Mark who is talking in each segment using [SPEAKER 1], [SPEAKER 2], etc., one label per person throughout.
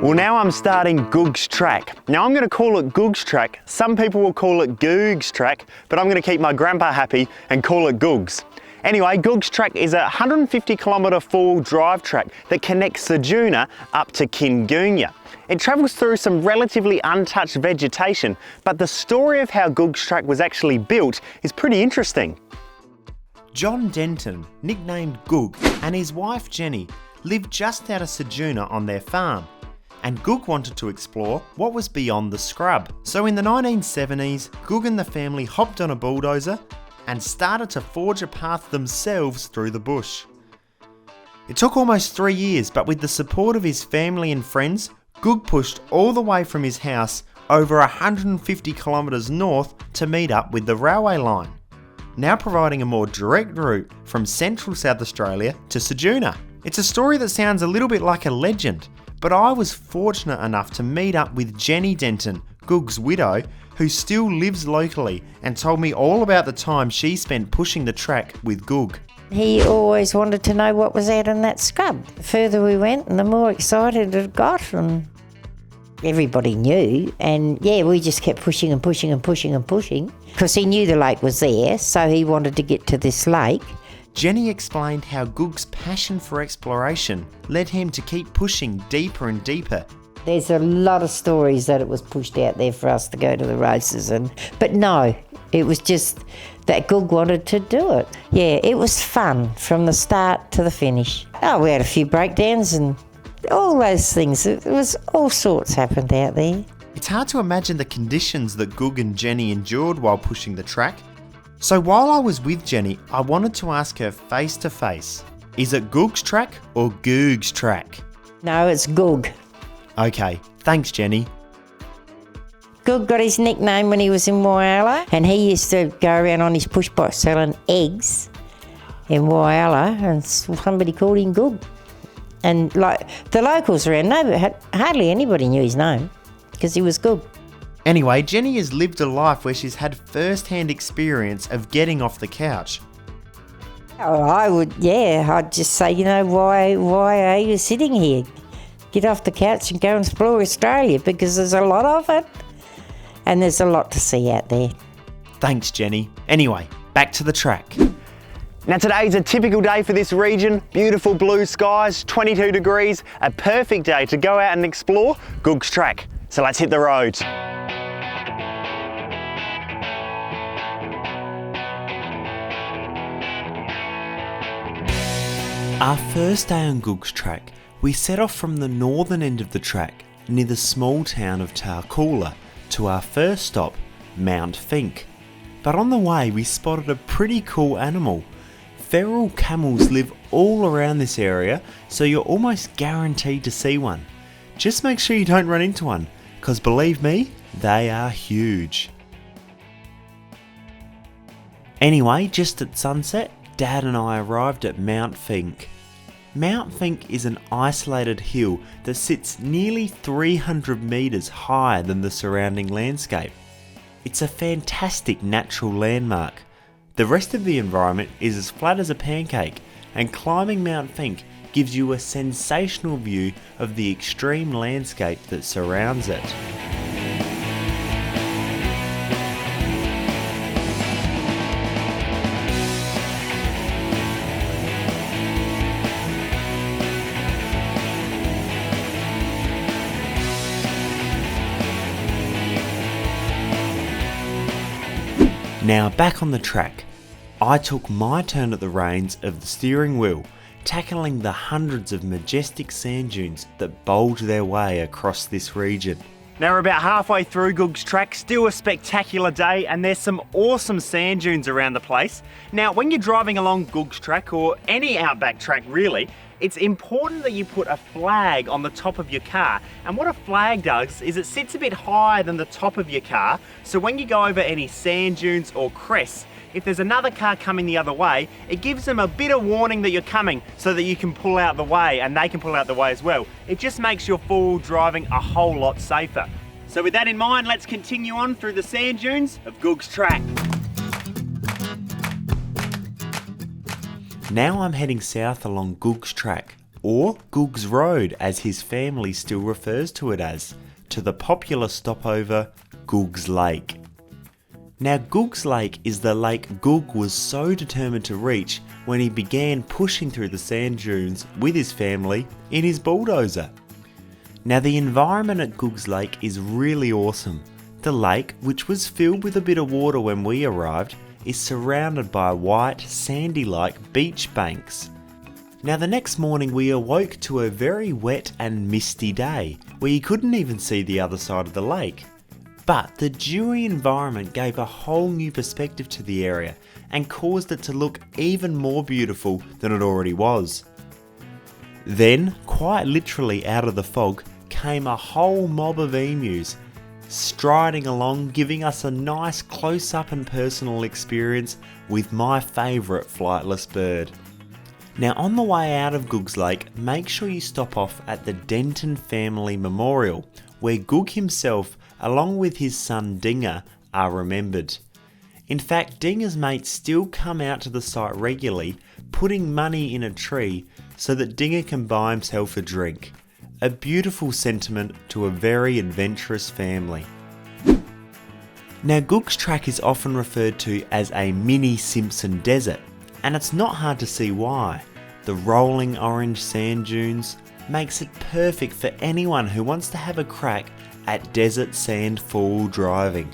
[SPEAKER 1] Well, now I'm starting Goog's Track. Now I'm going to call it Goog's Track. Some people will call it Goog's Track, but I'm going to keep my grandpa happy and call it Goog's. Anyway, Goog's Track is a 150 kilometre four-wheel drive track that connects Ceduna up to Kingunya. It travels through some relatively untouched vegetation, but the story of how Goog's Track was actually built is pretty interesting.
[SPEAKER 2] John Denton, nicknamed Goog, and his wife Jenny lived just out of Ceduna on their farm. And Goog wanted to explore what was beyond the scrub. So in the 1970s, Goog and the family hopped on a bulldozer and started to forge a path themselves through the bush. It took almost 3 years, but with the support of his family and friends, Goog pushed all the way from his house over 150 kilometres north to meet up with the railway line, now providing a more direct route from central South Australia to Ceduna. It's a story that sounds a little bit like a legend, but I was fortunate enough to meet up with Jenny Denton, Goog's widow, who still lives locally, and told me all about the time she spent pushing the track with Goog.
[SPEAKER 3] He always wanted to know what was out in that scrub. The further we went and the more excited it got, and everybody knew, and yeah, we just kept pushing and pushing and pushing and pushing because he knew the lake was there, so he wanted to get to this lake.
[SPEAKER 2] Jenny explained how Goog's passion for exploration led him to keep pushing deeper and deeper.
[SPEAKER 3] There's a lot of stories that it was pushed out there for us to go to the races, but no, it was just that Goog wanted to do it. Yeah, it was fun from the start to the finish. Oh, we had a few breakdowns and all those things. It was all sorts happened out there.
[SPEAKER 2] It's hard to imagine the conditions that Goog and Jenny endured while pushing the track. So while I was with Jenny, I wanted to ask her face to face, is it Goog's Track or Goog's Track?
[SPEAKER 3] No, it's Goog.
[SPEAKER 2] Okay, thanks Jenny.
[SPEAKER 3] Goog got his nickname when he was in Whyalla, and he used to go around on his push bike selling eggs in Whyalla, and somebody called him Goog. And like the locals around, hardly anybody knew his name because he was Goog.
[SPEAKER 2] Anyway, Jenny has lived a life where she's had first-hand experience of getting off the couch.
[SPEAKER 3] Oh, I'd just say, why are you sitting here? Get off the couch and go and explore Australia, because there's a lot of it and there's a lot to see out there.
[SPEAKER 2] Thanks, Jenny. Anyway, back to the track.
[SPEAKER 1] Now today's a typical day for this region. Beautiful blue skies, 22 degrees, a perfect day to go out and explore Goog's Track. So let's hit the road.
[SPEAKER 2] Our first day on Goog's Track, we set off from the northern end of the track near the small town of Tarcoola to our first stop, Mount Finke. But on the way we spotted a pretty cool animal. Feral camels live all around this area, so you're almost guaranteed to see one. Just make sure you don't run into one, because believe me, they are huge. Anyway, just at sunset, Dad and I arrived at Mount Finke. Mount Finke is an isolated hill that sits nearly 300 metres higher than the surrounding landscape. It's a fantastic natural landmark. The rest of the environment is as flat as a pancake, and climbing Mount Finke gives you a sensational view of the extreme landscape that surrounds it. Now back on the track, I took my turn at the reins of the steering wheel, tackling the hundreds of majestic sand dunes that bulge their way across this region.
[SPEAKER 1] Now we're about halfway through Goog's Track, still a spectacular day, and there's some awesome sand dunes around the place. Now when you're driving along Goog's Track, or any outback track really, it's important that you put a flag on the top of your car. And what a flag does is it sits a bit higher than the top of your car, so when you go over any sand dunes or crests, if there's another car coming the other way, it gives them a bit of warning that you're coming so that you can pull out the way and they can pull out the way as well. It just makes your four-wheel driving a whole lot safer. So with that in mind, let's continue on through the sand dunes of Goog's Track.
[SPEAKER 2] Now I'm heading south along Goog's Track. or Goog's Road as his family still refers to it as, to the popular stopover Goog's Lake. Now Goog's Lake is the lake Goog was so determined to reach when he began pushing through the sand dunes with his family in his bulldozer. Now the environment at Goog's Lake is really awesome. The lake, which was filled with a bit of water when we arrived, is surrounded by white, sandy-like beach banks. Now the next morning we awoke to a very wet and misty day, where you couldn't even see the other side of the lake. But the dewy environment gave a whole new perspective to the area and caused it to look even more beautiful than it already was. Then, quite literally out of the fog, came a whole mob of emus, striding along, giving us a nice close-up and personal experience with my favourite flightless bird. Now on the way out of Goog's Lake, make sure you stop off at the Denton Family Memorial, where Goog himself, along with his son Dinger, are remembered. In fact, Dinger's mates still come out to the site regularly, putting money in a tree so that Dinger can buy himself a drink. A beautiful sentiment to a very adventurous family. Now Goog's Track is often referred to as a mini Simpson Desert, and it's not hard to see why. The rolling orange sand dunes makes it perfect for anyone who wants to have a crack at desert sand four-wheel driving.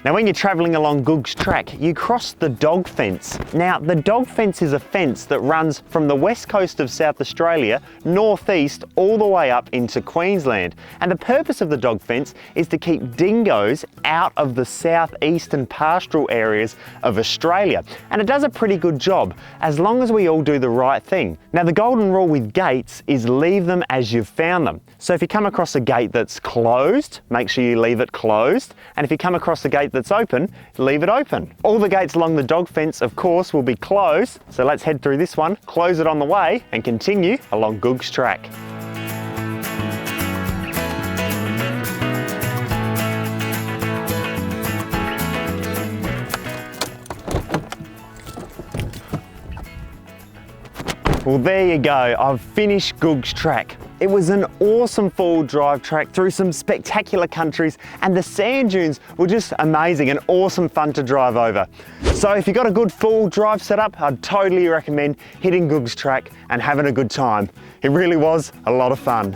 [SPEAKER 1] Now when you're travelling along Goog's Track, you cross the dog fence. Now the dog fence is a fence that runs from the west coast of South Australia, northeast, all the way up into Queensland. And the purpose of the dog fence is to keep dingoes out of the southeastern pastoral areas of Australia. And it does a pretty good job, as long as we all do the right thing. Now the golden rule with gates is leave them as you've found them. So if you come across a gate that's closed, make sure you leave it closed. And if you come across a gate that's open, leave it open. All the gates along the dog fence, of course, will be closed. So let's head through this one, close it on the way, and continue along Goog's Track. Well, there you go. I've finished Goog's Track. It was an awesome four-wheel drive track through some spectacular countries, and the sand dunes were just amazing and awesome fun to drive over. So if you've got a good four-wheel drive setup, I'd totally recommend hitting Goog's Track and having a good time. It really was a lot of fun.